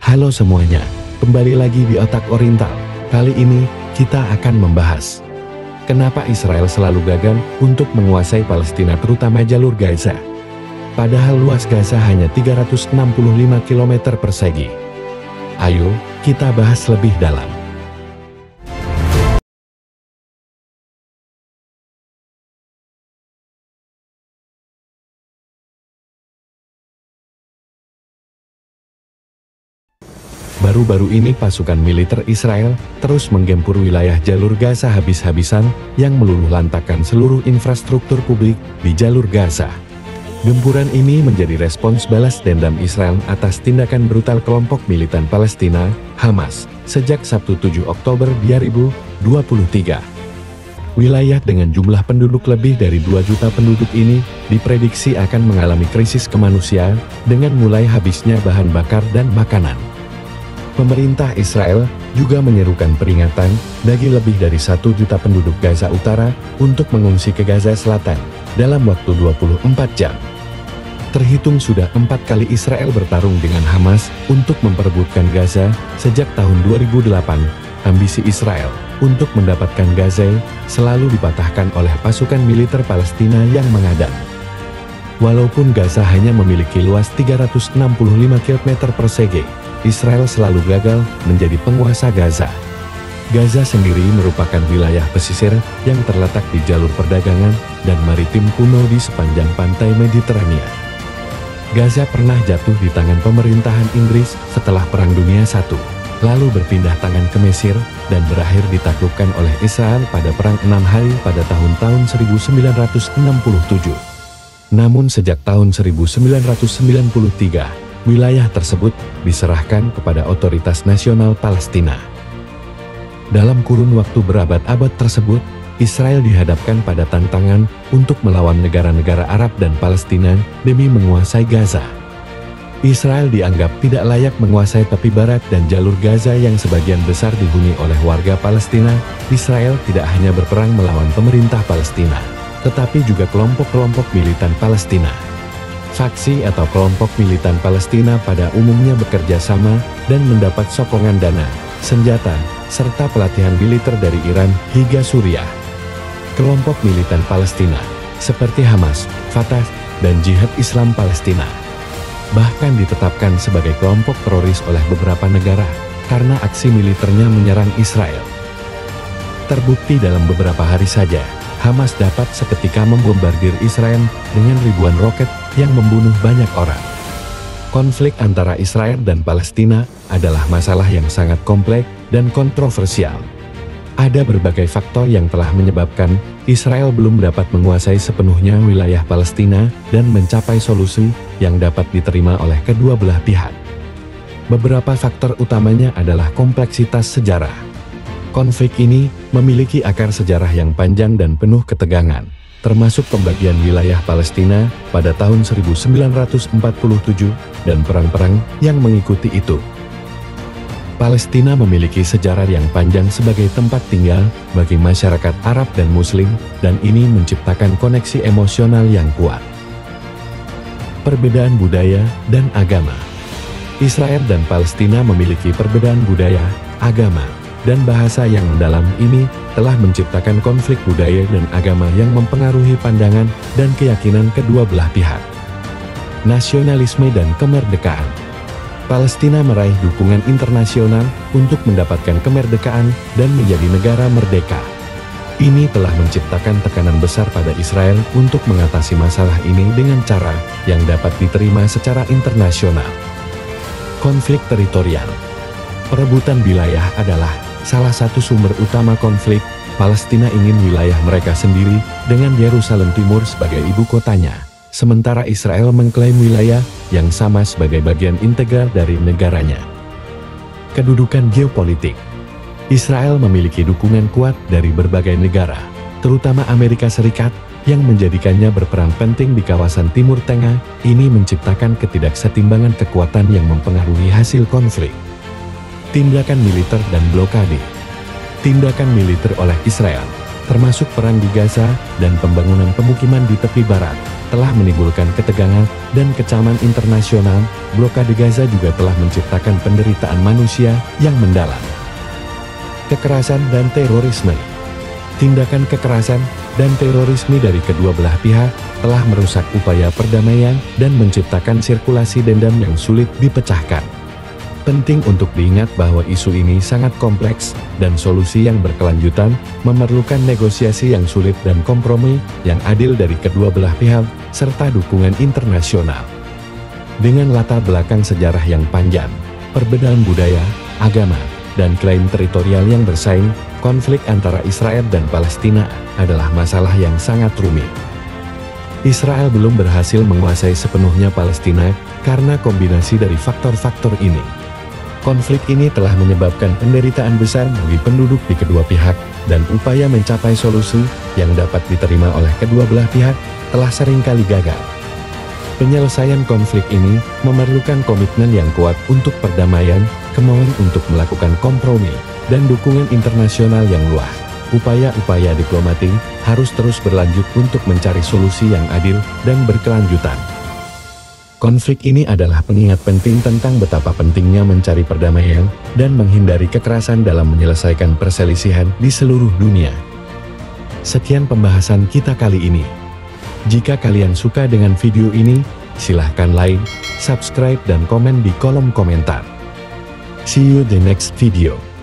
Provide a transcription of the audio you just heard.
Halo semuanya, kembali lagi di Otak Oriental. Kali ini, kita akan membahas kenapa Israel selalu gagal untuk menguasai Palestina terutama jalur Gaza. Padahal luas Gaza hanya 365 km persegi. Ayo, kita bahas lebih dalam. Baru-baru ini pasukan militer Israel terus menggempur wilayah jalur Gaza habis-habisan yang meluluh lantakkan seluruh infrastruktur publik di jalur Gaza. Gempuran ini menjadi respons balas dendam Israel atas tindakan brutal kelompok militan Palestina, Hamas, sejak Sabtu 7 Oktober 2023. Wilayah dengan jumlah penduduk lebih dari 2 juta penduduk ini diprediksi akan mengalami krisis kemanusiaan dengan mulai habisnya bahan bakar dan makanan. Pemerintah Israel juga menyerukan peringatan bagi lebih dari 1 juta penduduk Gaza Utara untuk mengungsi ke Gaza Selatan dalam waktu 24 jam. Terhitung sudah 4 kali Israel bertarung dengan Hamas untuk memperebutkan Gaza sejak tahun 2008. Ambisi Israel untuk mendapatkan Gaza selalu dipatahkan oleh pasukan militer Palestina yang mengadang. Walaupun Gaza hanya memiliki luas 365 km persegi, Israel selalu gagal menjadi penguasa Gaza. Gaza sendiri merupakan wilayah pesisir yang terletak di jalur perdagangan dan maritim kuno di sepanjang pantai Mediterania. Gaza pernah jatuh di tangan pemerintahan Inggris setelah Perang Dunia I, lalu berpindah tangan ke Mesir dan berakhir ditaklukkan oleh Israel pada Perang 6 Hari pada tahun-tahun 1967. Namun sejak tahun 1993, wilayah tersebut diserahkan kepada Otoritas Nasional Palestina. Dalam kurun waktu berabad-abad tersebut, Israel dihadapkan pada tantangan untuk melawan negara-negara Arab dan Palestina demi menguasai Gaza. Israel dianggap tidak layak menguasai tepi barat dan jalur Gaza yang sebagian besar dihuni oleh warga Palestina. Israel tidak hanya berperang melawan pemerintah Palestina, tetapi juga kelompok-kelompok militan Palestina. Faksi atau kelompok militan Palestina pada umumnya bekerja sama dan mendapat sokongan dana, senjata, serta pelatihan militer dari Iran hingga Suriah. Kelompok militan Palestina, seperti Hamas, Fatah, dan Jihad Islam Palestina, bahkan ditetapkan sebagai kelompok teroris oleh beberapa negara karena aksi militernya menyerang Israel. Terbukti dalam beberapa hari saja, Hamas dapat seketika membombardir Israel dengan ribuan roket yang membunuh banyak orang. Konflik antara Israel dan Palestina adalah masalah yang sangat kompleks dan kontroversial. Ada berbagai faktor yang telah menyebabkan Israel belum dapat menguasai sepenuhnya wilayah Palestina dan mencapai solusi yang dapat diterima oleh kedua belah pihak. Beberapa faktor utamanya adalah kompleksitas sejarah. Konflik ini memiliki akar sejarah yang panjang dan penuh ketegangan, termasuk pembagian wilayah Palestina pada tahun 1947 dan perang-perang yang mengikuti itu. Palestina memiliki sejarah yang panjang sebagai tempat tinggal bagi masyarakat Arab dan Muslim, dan ini menciptakan koneksi emosional yang kuat. Perbedaan budaya dan agama. Israel dan Palestina memiliki perbedaan budaya, agama, dan bahasa yang mendalam. Ini telah menciptakan konflik budaya dan agama yang mempengaruhi pandangan dan keyakinan kedua belah pihak. Nasionalisme dan kemerdekaan. Palestina meraih dukungan internasional untuk mendapatkan kemerdekaan dan menjadi negara merdeka. Ini telah menciptakan tekanan besar pada Israel untuk mengatasi masalah ini dengan cara yang dapat diterima secara internasional. Konflik teritorial. Perebutan wilayah adalah salah satu sumber utama konflik. Palestina ingin wilayah mereka sendiri dengan Yerusalem Timur sebagai ibu kotanya, sementara Israel mengklaim wilayah yang sama sebagai bagian integral dari negaranya. Kedudukan geopolitik. Israel memiliki dukungan kuat dari berbagai negara, terutama Amerika Serikat, yang menjadikannya berperan penting di kawasan Timur Tengah. Ini menciptakan ketidaksetimbangan kekuatan yang mempengaruhi hasil konflik. Tindakan militer dan blokade. Tindakan militer oleh Israel, termasuk perang di Gaza dan pembangunan pemukiman di tepi barat, telah menimbulkan ketegangan dan kecaman internasional. Blokade Gaza juga telah menciptakan penderitaan manusia yang mendalam. Kekerasan dan terorisme. Tindakan kekerasan dan terorisme dari kedua belah pihak telah merusak upaya perdamaian dan menciptakan sirkulasi dendam yang sulit dipecahkan. Penting untuk diingat bahwa isu ini sangat kompleks, dan solusi yang berkelanjutan memerlukan negosiasi yang sulit dan kompromi yang adil dari kedua belah pihak, serta dukungan internasional. Dengan latar belakang sejarah yang panjang, perbedaan budaya, agama, dan klaim teritorial yang bersaing, konflik antara Israel dan Palestina adalah masalah yang sangat rumit. Israel belum berhasil menguasai sepenuhnya Palestina karena kombinasi dari faktor-faktor ini. Konflik ini telah menyebabkan penderitaan besar bagi penduduk di kedua pihak, dan upaya mencapai solusi yang dapat diterima oleh kedua belah pihak telah seringkali gagal. Penyelesaian konflik ini memerlukan komitmen yang kuat untuk perdamaian, kemauan untuk melakukan kompromi, dan dukungan internasional yang luas. Upaya-upaya diplomatik harus terus berlanjut untuk mencari solusi yang adil dan berkelanjutan. Konflik ini adalah pengingat penting tentang betapa pentingnya mencari perdamaian dan menghindari kekerasan dalam menyelesaikan perselisihan di seluruh dunia. Sekian pembahasan kita kali ini. Jika kalian suka dengan video ini, silahkan like, subscribe dan komen di kolom komentar. See you the next video.